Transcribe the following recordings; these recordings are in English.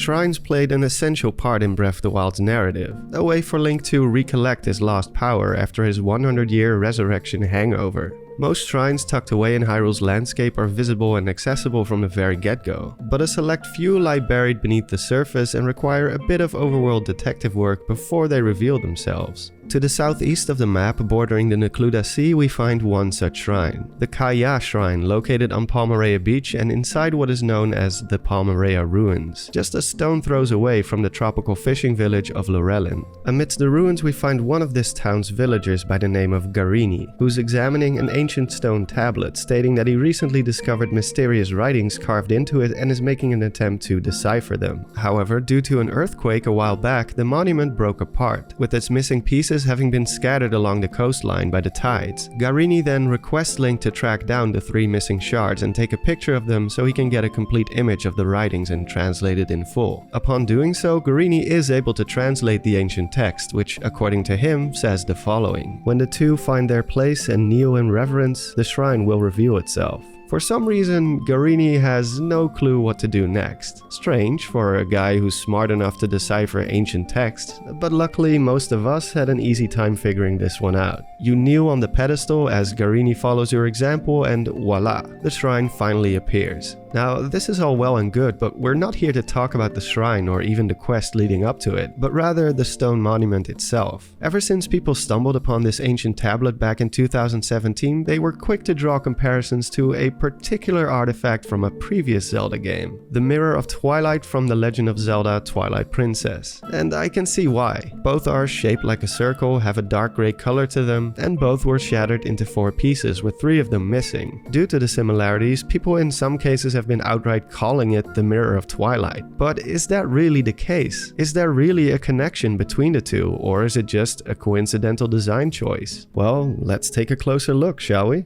Shrines played an essential part in Breath of the Wild's narrative, a way for Link to recollect his lost power after his 100-year resurrection hangover. Most shrines tucked away in Hyrule's landscape are visible and accessible from the very get-go, but a select few lie buried beneath the surface and require a bit of overworld detective work before they reveal themselves. To the southeast of the map, bordering the Necluda Sea, we find one such shrine, the Kaya Shrine, located on Palmyrea Beach and inside what is known as the Palmyrea Ruins, just a stone throws away from the tropical fishing village of Lorelin. Amidst the ruins we find one of this town's villagers by the name of Garini, who's examining an ancient stone tablet stating that he recently discovered mysterious writings carved into it and is making an attempt to decipher them. However, due to an earthquake a while back, the monument broke apart, with its missing pieces having been scattered along the coastline by the tides. Garini then requests Link to track down the 3 missing shards and take a picture of them so he can get a complete image of the writings and translate it in full. Upon doing so, Garini is able to translate the ancient text, which, according to him, says the following: "When the two find their place and kneel in reverence, the shrine will reveal itself." For some reason, Garini has no clue what to do next. Strange for a guy who's smart enough to decipher ancient text, but luckily most of us had an easy time figuring this one out. You kneel on the pedestal as Garini follows your example and voila, the shrine finally appears. Now, this is all well and good, but we're not here to talk about the shrine or even the quest leading up to it, but rather the stone monument itself. Ever since people stumbled upon this ancient tablet back in 2017, they were quick to draw comparisons to a particular artifact from a previous Zelda game, the Mirror of Twilight from The Legend of Zelda: Twilight Princess. And I can see why. Both are shaped like a circle, have a dark gray color to them, and both were shattered into 4 pieces, with 3 of them missing. Due to the similarities, people in some cases have been outright calling it the Mirror of Twilight. But is that really the case? Is there really a connection between the two, or is it just a coincidental design choice? Well, let's take a closer look, shall we?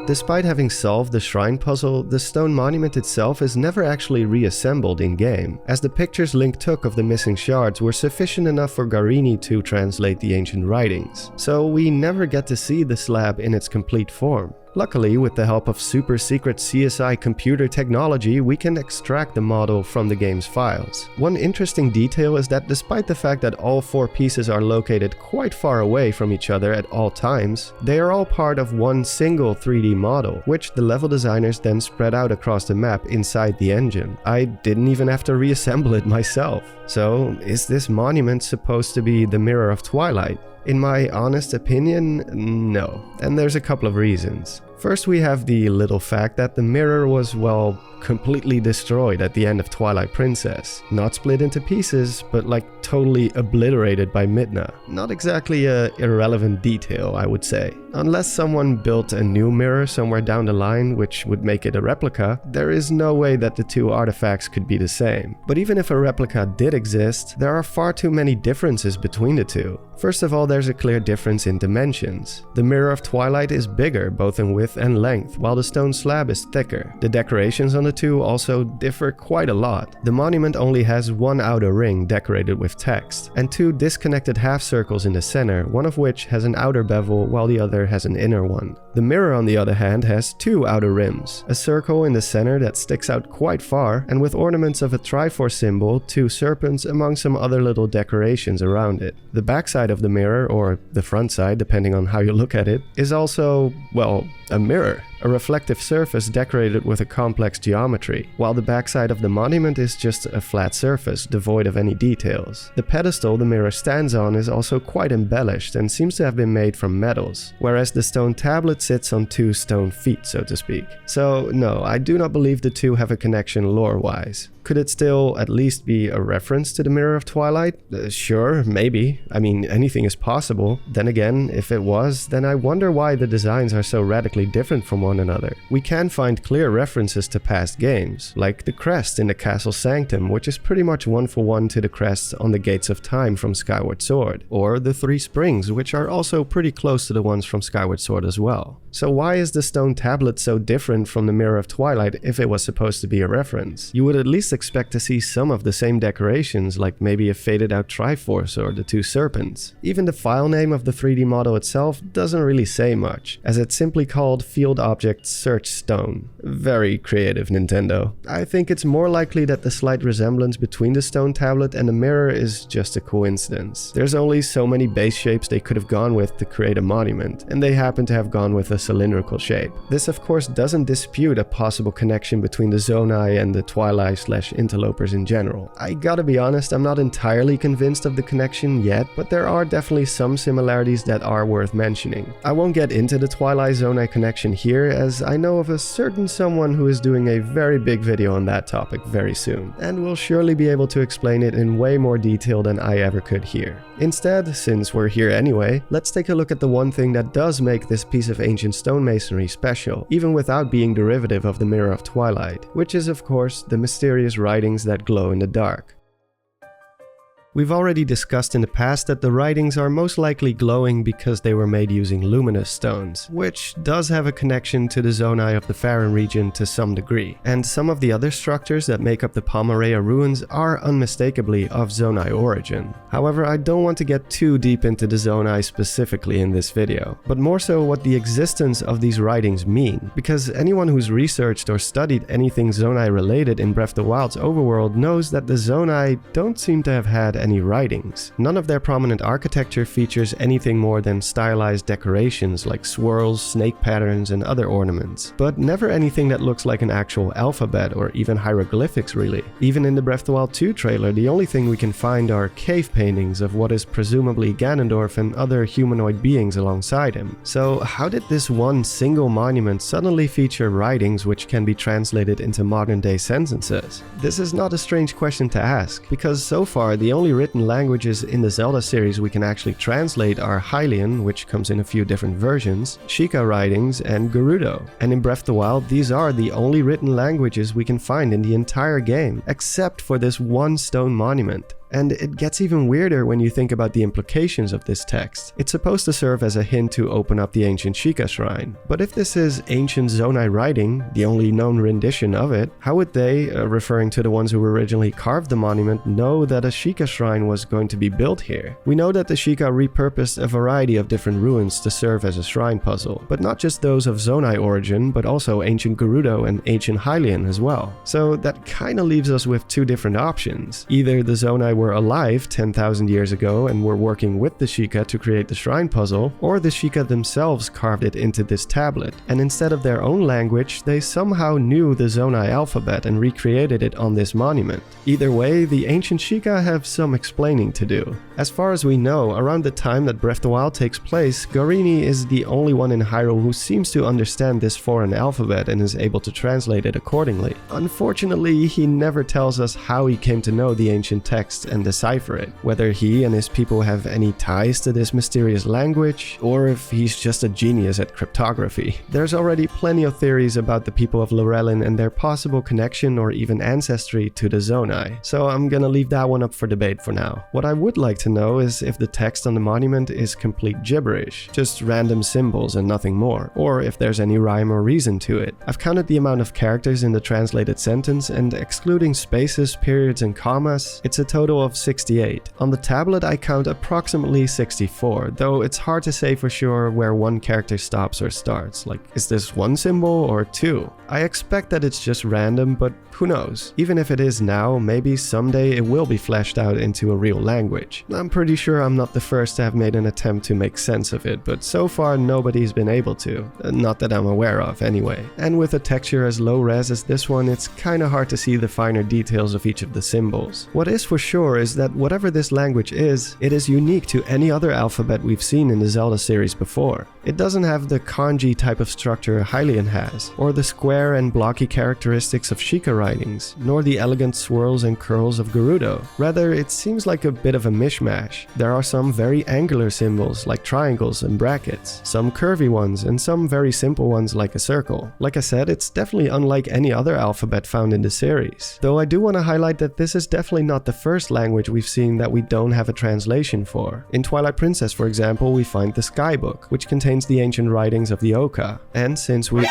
Despite having solved the shrine puzzle, the stone monument itself is never actually reassembled in-game, as the pictures Link took of the missing shards were sufficient enough for Garini to translate the ancient writings, so we never get to see the slab in its complete form. Luckily, with the help of super secret CSI computer technology, we can extract the model from the game's files. One interesting detail is that despite the fact that all 4 pieces are located quite far away from each other at all times, they are all part of one single 3D model, which the level designers then spread out across the map inside the engine. I didn't even have to reassemble it myself. So, is this monument supposed to be the Mirror of Twilight? In my honest opinion, no. And there's a couple of reasons. First, we have the little fact that the mirror was, well, completely destroyed at the end of Twilight Princess. Not split into pieces, but like totally obliterated by Midna. Not exactly a irrelevant detail, I would say. Unless someone built a new mirror somewhere down the line, which would make it a replica, there is no way that the 2 artifacts could be the same. But even if a replica did exist, there are far too many differences between the 2. First of all, there's a clear difference in dimensions. The Mirror of Twilight is bigger, both in width and length, while the stone slab is thicker. The decorations on the 2 also differ quite a lot. The monument only has 1 outer ring decorated with text, and 2 disconnected half circles in the center, one of which has an outer bevel while the other has an inner one. The mirror, on the other hand, has 2 outer rims, a circle in the center that sticks out quite far, and with ornaments of a Triforce symbol, 2 serpents among some other little decorations around it. The backside of the mirror, or the front side depending on how you look at it, is also, well, a mirror. A reflective surface decorated with a complex geometry, while the backside of the monument is just a flat surface, devoid of any details. The pedestal the mirror stands on is also quite embellished and seems to have been made from metals, whereas the stone tablet sits on 2 stone feet, so to speak. So no, I do not believe the 2 have a connection lore-wise. Could it still at least be a reference to the Mirror of Twilight? Sure, maybe. I mean, anything is possible. Then again, if it was, then I wonder why the designs are so radically different from one another. We can find clear references to past games, like the crest in the Castle Sanctum, which is pretty much 1-for-1 to the crests on the Gates of Time from Skyward Sword, or the 3 springs, which are also pretty close to the ones from Skyward Sword as well. So why is the stone tablet so different from the Mirror of Twilight if it was supposed to be a reference? You would at least expect to see some of the same decorations, like maybe a faded out Triforce or the two serpents. Even the file name of the 3D model itself doesn't really say much, as it's simply called Field Object Search Stone. Very creative, Nintendo. I think it's more likely that the slight resemblance between the stone tablet and the mirror is just a coincidence. There's only so many base shapes they could have gone with to create a monument, and they happen to have gone with a cylindrical shape. This of course doesn't dispute a possible connection between the Zonai and the Twilight/interlopers in general. I gotta be honest, I'm not entirely convinced of the connection yet, but there are definitely some similarities that are worth mentioning. I won't get into the Twilight Zonai connection here, as I know of a certain someone who is doing a very big video on that topic very soon, and will surely be able to explain it in way more detail than I ever could here. Instead, since we're here anyway, let's take a look at the one thing that does make this piece of ancient stonemasonry special, even without being derivative of the Mirror of Twilight, which is of course the mysterious writings that glow in the dark. We've already discussed in the past that the writings are most likely glowing because they were made using luminous stones, which does have a connection to the Zonai of the Faron region to some degree, and some of the other structures that make up the Palmyrea ruins are unmistakably of Zonai origin. However, I don't want to get too deep into the Zonai specifically in this video, but more so what the existence of these writings mean, because anyone who's researched or studied anything Zonai related in Breath of the Wild's overworld knows that the Zonai don't seem to have had any writings. None of their prominent architecture features anything more than stylized decorations like swirls, snake patterns, and other ornaments, but never anything that looks like an actual alphabet or even hieroglyphics really. Even in the Breath of the Wild 2 trailer, the only thing we can find are cave paintings of what is presumably Ganondorf and other humanoid beings alongside him. So how did this one single monument suddenly feature writings which can be translated into modern day sentences? This is not a strange question to ask, because so far the only written languages in the Zelda series we can actually translate are Hylian, which comes in a few different versions, Sheikah writings, and Gerudo. And in Breath of the Wild, these are the only written languages we can find in the entire game, except for this one stone monument. And it gets even weirder when you think about the implications of this text. It's supposed to serve as a hint to open up the ancient Sheikah shrine. But if this is ancient Zonai writing, the only known rendition of it, how would they, referring to the ones who originally carved the monument, know that a Sheikah shrine was going to be built here? We know that the Sheikah repurposed a variety of different ruins to serve as a shrine puzzle, but not just those of Zonai origin, but also ancient Gerudo and ancient Hylian as well. So that kinda leaves us with two different options. Either the Zonai were alive 10,000 years ago and were working with the Sheikah to create the shrine puzzle, or the Sheikah themselves carved it into this tablet, and instead of their own language, they somehow knew the Zonai alphabet and recreated it on this monument. Either way, the ancient Sheikah have some explaining to do. As far as we know, around the time that Breath of the Wild takes place, Garini is the only one in Hyrule who seems to understand this foreign alphabet and is able to translate it accordingly. Unfortunately, he never tells us how he came to know the ancient text and decipher it, whether he and his people have any ties to this mysterious language, or if he's just a genius at cryptography. There's already plenty of theories about the people of Lorelin and their possible connection or even ancestry to the Zonai, so I'm gonna leave that one up for debate for now. What I would like to know is if the text on the monument is complete gibberish, just random symbols and nothing more, or if there's any rhyme or reason to it. I've counted the amount of characters in the translated sentence, and excluding spaces, periods, and commas, it's a total of 68. On the tablet I count approximately 64, though it's hard to say for sure where one character stops or starts. Like, is this one symbol or two? I expect that it's just random, but who knows? Even if it is now, maybe someday it will be fleshed out into a real language. I'm pretty sure I'm not the first to have made an attempt to make sense of it, but so far nobody's been able to. Not that I'm aware of, anyway. And with a texture as low res as this one, it's kinda hard to see the finer details of each of the symbols. What is for sure is that whatever this language is, it is unique to any other alphabet we've seen in the Zelda series before. It doesn't have the kanji type of structure Hylian has, or the square and blocky characteristics of Sheikah writings, nor the elegant swirls and curls of Gerudo. Rather, it seems like a bit of a mishmash. There are some very angular symbols like triangles and brackets, some curvy ones, and some very simple ones like a circle. Like I said, it's definitely unlike any other alphabet found in the series. Though I do want to highlight that this is definitely not the first language we've seen that we don't have a translation for. In Twilight Princess, for example, we find the Skybook, which contains the ancient writings of the Oka. And since we...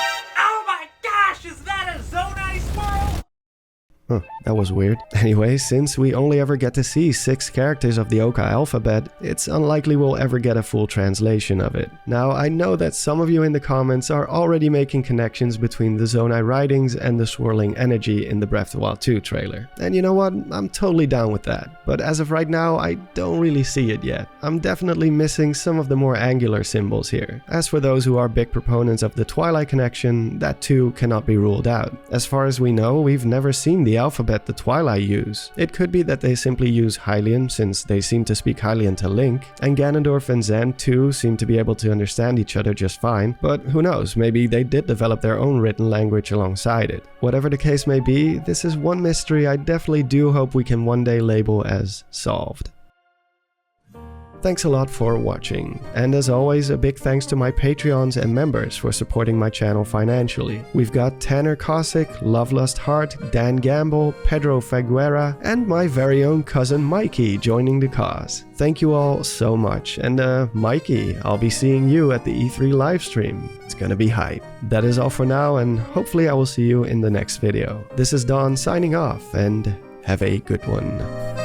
Huh, that was weird. Anyway, since we only ever get to see 6 characters of the Oka alphabet, it's unlikely we'll ever get a full translation of it. Now, I know that some of you in the comments are already making connections between the Zonai writings and the swirling energy in the Breath of the Wild 2 trailer. And you know what? I'm totally down with that. But as of right now, I don't really see it yet. I'm definitely missing some of the more angular symbols here. As for those who are big proponents of the Twilight connection, that too cannot be ruled out. As far as we know, we've never seen the alphabet the Twilight use. It could be that they simply use Hylian since they seem to speak Hylian to Link, and Ganondorf and Zen too seem to be able to understand each other just fine, but who knows, maybe they did develop their own written language alongside it. Whatever the case may be, this is one mystery I definitely do hope we can one day label as solved. Thanks a lot for watching, and as always a big thanks to my Patreons and members for supporting my channel financially. We've got Tanner Cossack, Lovelust Heart, Dan Gamble, Pedro Figuera, and my very own cousin Mikey joining the cause. Thank you all so much, and Mikey, I'll be seeing you at the E3 livestream. It's gonna be hype. That is all for now, and hopefully I will see you in the next video. This is Don signing off, and have a good one.